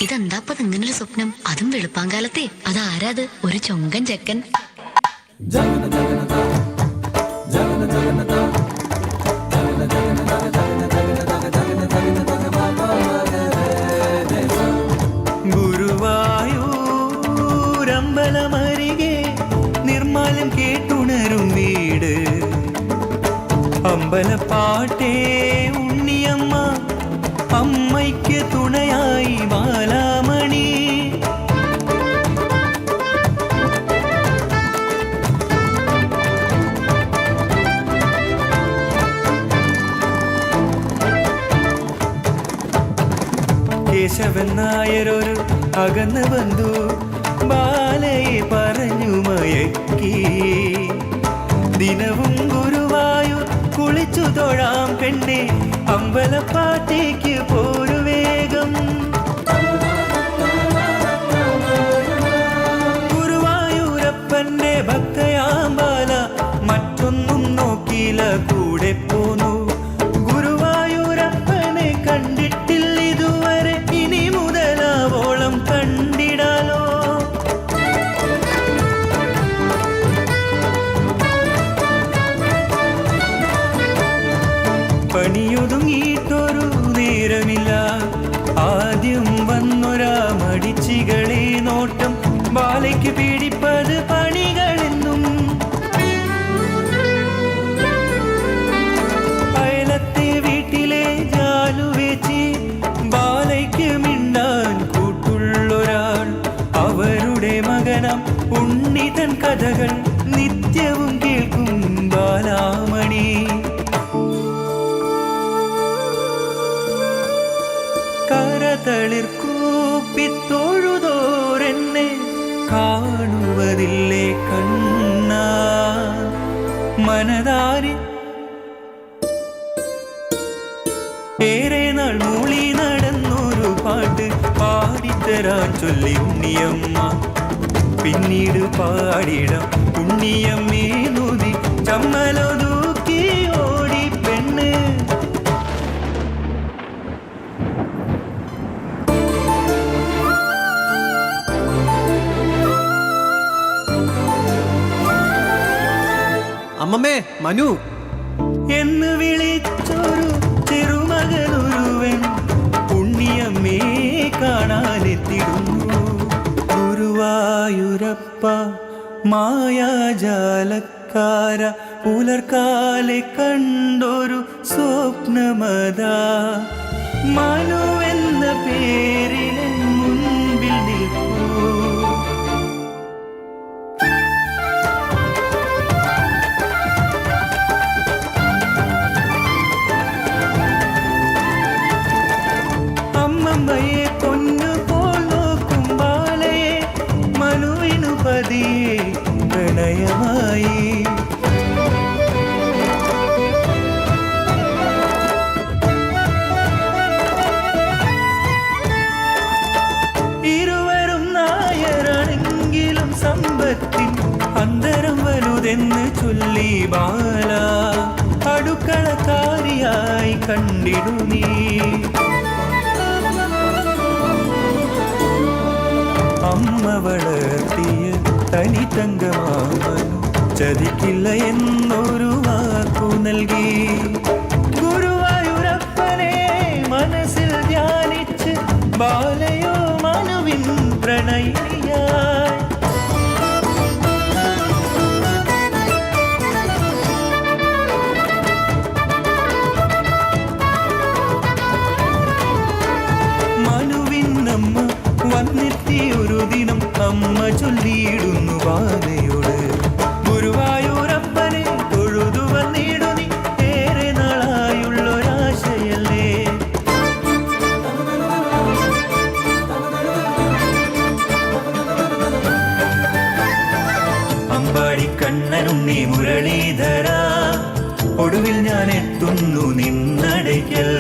ഇതെന്താപ്പ ഇങ്ങനൊരു സ്വപ്നം, അതും വെളുപ്പാങ്കാലത്തെ? അതാരാത്? ഒരു ചൊങ്കൻ ചെക്കൻ. ഗുരുവായൂരമ്പലമരികെ നിർമ്മാലം കേട്ടുണരും വീട്, അമ്പലപ്പാട്ടേ ഉണ്ണിയമ്മ, അമ്മയ്ക്ക് തുണയായി ബാലാമണി. കേശവൻ നായരൊരു അകന്ന് ബന്ധു ബാലയെ പറഞ്ഞു മയക്കി. ദിനവും ഗുരുവായൂർ കുളിച്ചു തൊഴാം പെണ്ണെ, അമ്പലപ്പാട്ടേക്ക് പോരു വേഗം. ഗുരുവായൂരപ്പന്റെ ഭക്തയാം ബാല മറ്റൊന്നും നോക്കിയില്ല, കൂടെ പോന്നു. ഗുരുവായൂരപ്പനെ കണ്ടിട്ടില്ല ഇതുവരെ, ഇനി മുതലാവോളം കണ്ടിടാലോ. പണിയൊതുങ്ങിയിട്ടൊരു നേരമില്ല, ആദ്യം വന്നൊരാ മടിച്ചികളെ നോട്ടം, ബാലയ്ക്ക് പീഡിപ്പത് പണികളെന്നും. അയലത്തെ വീട്ടിലെ ജാലുവേച്ചി ബാലയ്ക്ക് മിണ്ടാൻ കൂട്ടുള്ളൊരാൾ, അവരുടെ മകനം ഉണ്ണിതൻ കഥകൾ നിത്യവും കേൾക്കും ബാലാമണി. കരതളിർക്കൂപ്പിത്തൊഴുതോരെന്നെ കാണുവതില്ലേ കണ്ണ, മനതാരി ഏറെ നാൾ മൂളി നടന്നൊരു പാട്ട് പാടിത്തരാൻ ചൊല്ലി ഉണ്ണിയമ്മ. പിന്നീട് പാടിടം ഉണ്ണിയമ്മേ നൂതി, ചമ്മലൊതുക്കി ഓടി പെണ്ണ്. അമ്മമ്മേ, മനു എന്ന് വിളിച്ചൊരു ചെറുമകനൊരുവൻ ഉണ്ണിയമ്മേ കാണാനെത്തിടുന്നു. ഗുരുവായൂരപ്പ മായാജാലക്കാര, പുലർക്കാലെ കണ്ടൊരു സ്വപ്നമതാ, മനു എന്ന പേരിൽ മുൻപിൽ നിൽക്കൂ. അമ്മയെ പൊന്നുപോൽ നോക്കും ബാലയെ, മനുവിനു പതിയെ പ്രണയമായി. ഇരുവരും നായരാണെങ്കിലും സമ്പത്തിൻ അന്തരം വലുതെന്ന് ചൊല്ലി ബാല, അടുക്കളക്കാരിയായി കണ്ടിടു നീ. അമ്മ വളർത്തിയ തനി തങ്കമാമനു ചതിക്കില്ല എന്നൊരു വാക്കു നൽകി. ഗുരുവായൂരപ്പനെ മനസ്സിൽ ധ്യാനിച്ച് ബാലയോ മനുവിൻ പ്രണയിനിയായി. മനുവിനമ്മ വന്നെത്തിയൊരു ദിനം അമ്മ ചൊല്ലിയിടുന്നു ബാലയോട്, ഗുരുവായൂരപ്പനെ തൊഴുതു വന്നിടു നീ, ഏറെ നാളായുള്ളൊരാശയല്ലേ. അമ്പാടിക്കണ്ണനുണ്ണി മുരളീധര, ഒടുവിൽ ഞാൻ എത്തുന്നു നിന്നടയ്ക്കൽ.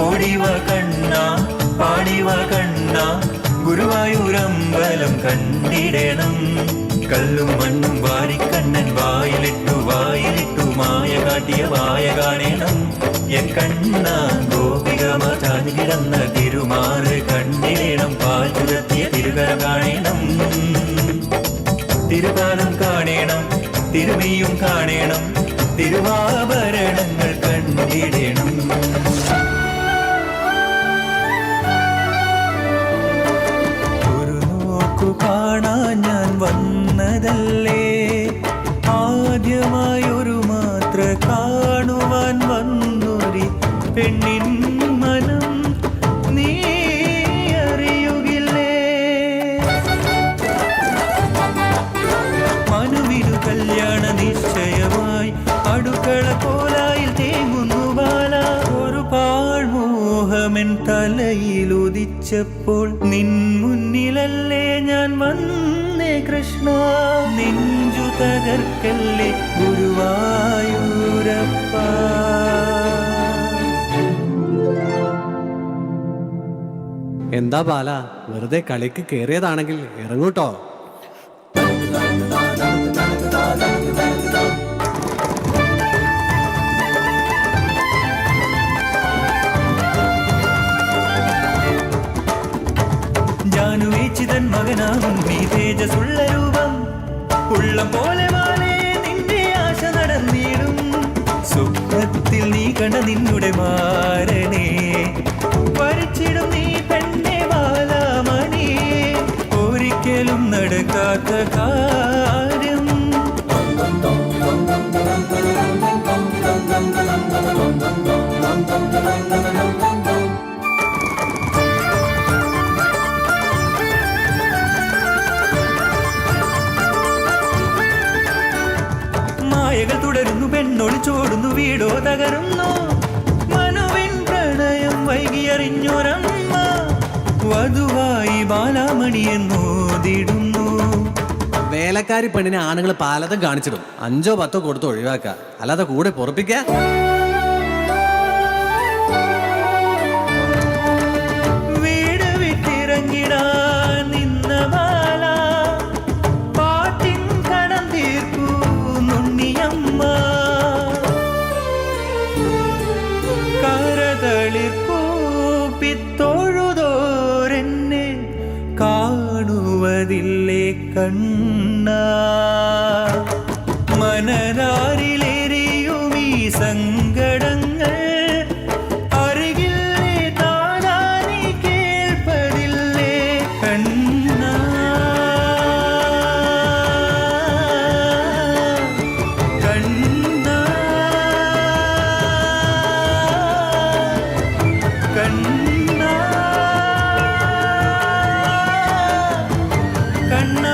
ഓടിവ കണ്ണ പാടിവ കണ്ണ, ഗുരുവായൂരമ്പലം കണ്ടിടണം. കല്ലും മണ്ണും വാരിക്കണ്ണൻ വായിലിട്ടു വായിലിട്ടു മായ കാട്ടിയ വായ കാണണം. എൻ കണ്ണ ഗോപിക മചാഞ്ഞ കിടന്ന തിരുമാറ് കണ്ടിടണം, പാൽ ചുരത്തിയ തിരുകര കാണണം, തിരുപാലം കാണണം, തിരുമീയും കാണണം, തിരുവാഭരണങ്ങൾ കണ്ടിടണം. ഒരു നോക്കു കാണാൻ ഞാൻ വന്നതല്ലേ, ആദ്യമായൊരു മാത്ര കാണുവാൻ വന്നൊരു പെണ്ണിൻ മനം നീ അറിയുകില്ലേ. മനുവിനു കല്യാണ നിശ്ചയമായി അടുക്കള കോലായിൽ തേങ്ങുന്നു ബാല. ഒരു പാഴ്മോഹമെൻ തലയിൽ ഉദിച്ചപ്പോൾ നിൻ മുന്നിലല്ലേ ഞാൻ വന്നേ കൃഷ്ണ. നെഞ്ചു തകർക്കല്ലേ ഗുരുവായൂരപ്പ. എന്താ ബാല, വെറുതെ കളിക്ക് കേറിയതാണെങ്കിൽ ഇറങ്ങൂട്ടോ. ജാനുവേച്ചിതൻ മകനാകും നീ തേജസുള്ള രൂപം, ഉള്ളം പോലെ മാലേ നിന്റെ ആശ നടന്നിടും. സ്വപ്നത്തിൽ നീ കണ്ട നിന്നുടെ മാരനെ വരച്ചിടും നീ പെണ്ണെ ബാലാമണി. ഒരിക്കലും നടക്കാത്ത കാര്യം മായകൾ തുടരുന്നു, പെണ്ണൊളിച്ചോടുന്നു, വീടോ തകരുന്നു. മനുവിൻ പ്രണയം വൈകിയറിഞ്ഞൊരമ്മ വധുവായി ബാലാമണിയെന്നോതിടുന്നു. വേലക്കാരി പെണ്ണിനെ ആണുങ്ങൾ പലതും കാണിച്ചിടും, 5 or 10 കൊടുത്ത് ഒഴിവാക്ക, അല്ലാതെ കൂടെ പൊറപ്പിക്ക. വീട് വിട്ടിറങ്ങിടാൻ നിന്ന ബാല പാട്ടിൻ കടം തീർക്കൂ നുണ്ണിയമ്മ. കരതളിർക്കൂ പിത്തൊഴുതോരെന്നെ കാണുവതില്ലേ കണ്ണ. മനതാരിലെരിയും ഈ സങ്കടങ്ങൾ അരികില്ലേ താനാനി കേൾപ്പതില്ലേ കണ്ണ. കണ്ണ കണ്ണ കണ്ണ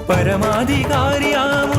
പരമാധികാരിയാമ